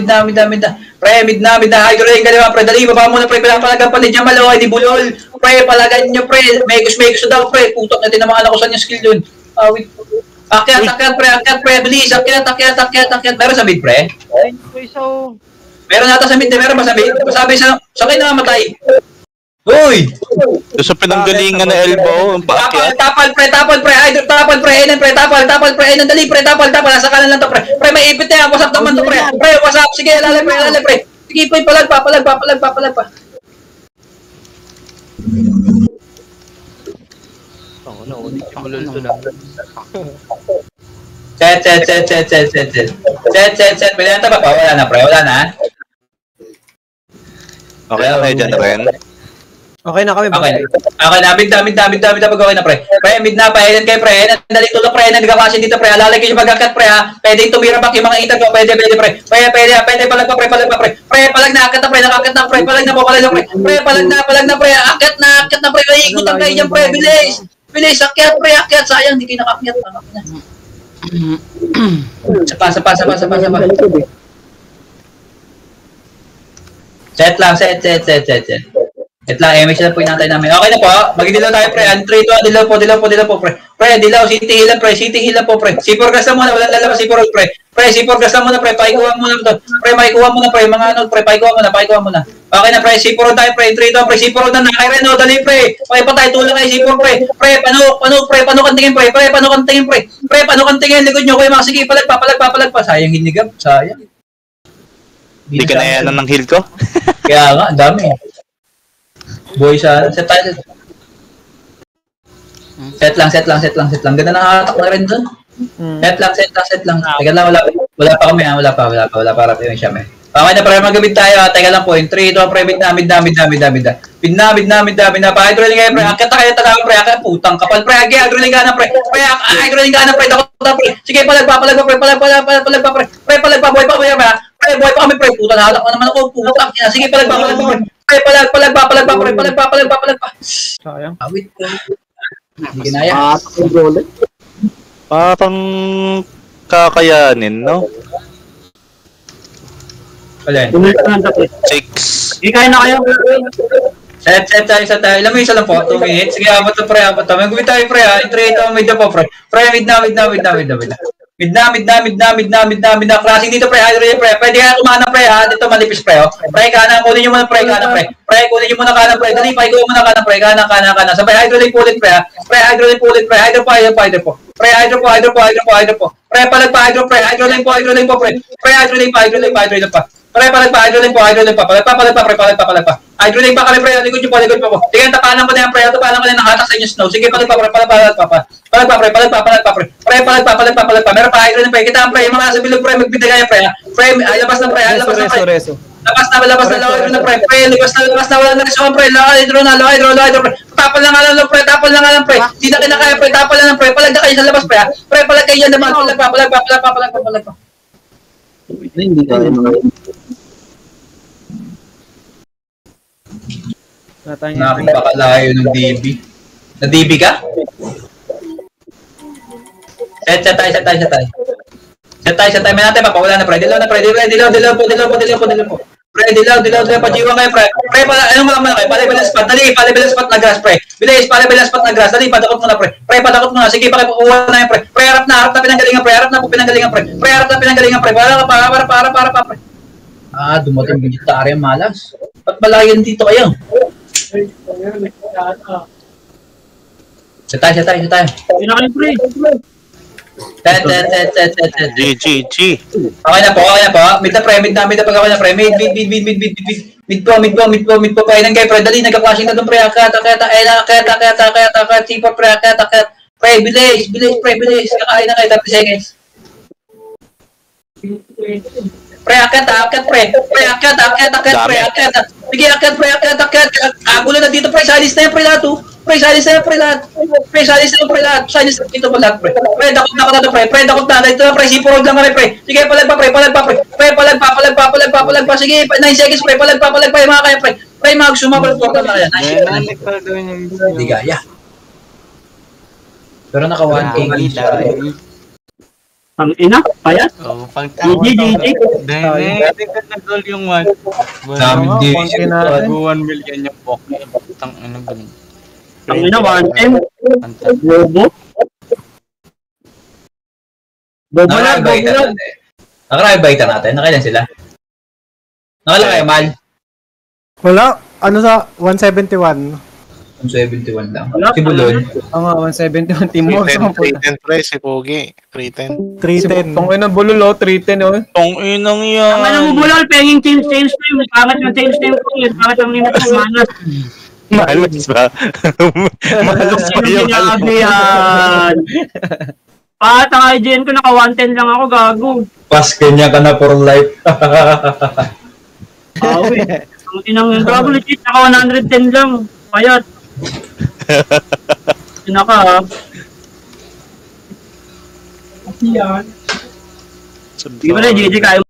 Hydroling ka naman, pre. Dali, baba mo na, pre. Palagan pa ni Jamal, o, hindi bulol. Pre, palagan nyo, pre. Megus daw, pre. Putok natin ang mga nakusan yung skill dun. Wait. Akyat, pre. Bilis. Akyat. Meron sa mid, pre? Meron nata sa mid. Meron ba sa mid? Sabi sa kayo namamatay. Uy! Doon sa pinanggalingan na elbow, ang paakyat. Tapal, pre. Dali, pre. Tapal. Nasa kanan lang to, pre. Pre, may ipit na yan. Wasap naman to, pre. Pre, wasap. Sige, lale, pre. Sige, pre. Palag pa. Set. Pwede na ba? Wala na, pre. Wala na. Okay na kayo dyan, Ren. Okay na kami. Okay na, mid na pag okay na, pre. Pre, mid na, pahilan kayo, pre. Dali tulog, pre. Nagkakasin dito, pre. Alalay kayo pagkakat, pre, ha. Pwede tumira back yung mga itan ko. Pwede, pre. Pwede, palag pa, pre. Pre, palag na, akat na, pre. Nakakat na, pre. Palag na, pre. Pre, palag na, pre. Akat na, pre. Ikutan kayo dyan, pre. Bilis, akyat, pre. Sayang, hindi kayo nakakyat. Sapa. Set. Ito lang, MH lang po inantay namin. Okay na po, mag-dilaw tayo, pre. Entry to, dilaw po, pre. Pre, dilaw, city hill lang, pre. C4 gas lang muna, walang lalabas C4 gas, pre. Pre, C4 gas lang muna, pre. Pakikuha muna ito. Pre, pakikuha muna, pre. Mga ano, pre, pakikuha muna. Okay na, pre. C4 tayo, pre. Entry to, pre. C4 na, nakay Reno, dali, pre. Okay pa tayo, tulong kayo, C4, pre. Pre, paano kantingin, pre. Pre, paano kantingin, likod nyo, kuya, mga sige, palag pa. Sayang hinigap, sayang. Hindi ka na yan ng heal ko? Kaya nga, dami. Boy, set tayo. Set lang. Ganda nakahatak na rin dun. Set lang. Teka lang, wala pa kami, wala pa rin siya, may. Okay na, pre, magabit tayo, ha. Teka lang po, 3, 2, pre, mid na. Pa-hydroling kayo, pre. Akit na kayo, tagawin, pre. Akit, putang kapal, pre. Hydroling ka na, pre. Hydroling ka na, pre. Dakota, pre. Sige, palag pa, pre. Pre, buhay pa, pre, buhay pa kami, pre. Puta, nahalak na naman ako, putang. Sige, palag pa, pre. Pre, palag pa. Sayang. Awit ko. Hindi kinaya. Parang kakayanin, no? Alin? Bumalik na lang tapos. 6. Hindi kaya na kayo. Set tayo. Ilan mo isa lang po? 2 minutes? Sige, abot na pre. Mag-wait tayo pre ha. Intray ito, mid na po pre. Pre, mid na. Crossing dito pre, hydrogen pre. Pwede kaya kumana pre ha. Dito malipis pre oh. Pre, kanan. Kunin nyo muna pre, kanan pre. Pre, kunin nyo muna kanan pre. Dali, paiko muna kanan pre. Kanan. Sabay hydrogen pulit pre ha. Pre, hydrogen pulit pre. Hydro po. Pre, hydro po. Pre, palag pa hydro pre. Hydrogen po pre. Pre, hydrogen pa. Pre, palag pa, hydrogen pa. Palag pa. Hydrogen pa kami pre, likod nyo po. Sige, tapanan ko na yan pre, nakatak sa inyo snow. Sige, palag pa pre. Meron pa hydrogen pre, kita ang pre, yung mga nasa bilog pre, magbibigay pre. Pre, labas na pre. Reso. Labas na hydro na pre. Pre, labas na, wala na resume pre. Low hydro pre. Tapal lang nga lang pre. Di na kinakaya pre, tapal lang pre. Palag na kayo sa labas pre. Pre, palag kayo yan naman. Palag pa. Hindi kaya Napakalayo ng DB. Na-DB ka? Set tayo. May natin papawala na pre. Dilaw po. Pre, dilaw pa jiwa kayo pre. Pre, ano mo naman kayo? Palibel spot na grass pre. Bilis, palibel spot na grass. Dali, padakot mo na pre. Pre, padakot mo na. Sige, pakipukuha na yan pre. Pre, harap na pinanggalingan pre. Harap na pre. Para pre. Dumating vegetarian malas. Ba't balayan dito kayo? Set tayo. Hindi na kayo pre. Set. GG. Okay na po. Mid na pre. Mid pag okay na pre. Mid po. Kainan kayo pre. Dali, nagka-flashing na doon pre. Akat. Tipo pre. Akat. Pre, bilis pre. Kakain na kayo. 30 seconds. Pre, akat pre. Sige, akat pre. Gulo na dito pre. Salis na yan pre lahat. Salis dito po lahat pre. Pre, dakot na to pre. Dito na pre. Sipurog lang kami pre. Sige, palag pa. Sige, 9 seconds pre. Palag pa yung mga kaya pre. Pre, mag-sumabal po na kaya. Hindi gaya. Pero naka 1K siya. Ang ina, payat. Oh, pang GG. Dahil ka nag-goal yung 1. Dami division. 1 million yung poke. Tang ano ba? Ang ina, 1M. Bobo. Nakaka-invite natin. Nakailan sila? Nakalakay, Mal? Wala, ano sa 171? 171 lang. Si Bulon. Ang 171 team mo. 310 pre, si Pogi. 310. 310. Tong ina bululo, 310 oh. Tong inang yan. Ang alam mo bulol, penging change name. Pangat ng change name ko. Pangat ang limit ng manas. Malas ba? Malas ba yung Sinabi yan. Pahat ang IGN ko, naka 110 lang ako, gago. Pas kanya ka na for life. Awi. Ang inang yun, gago, legit, naka 110 lang. Payat. Sinaka ha. So, Di ba na, GG kayo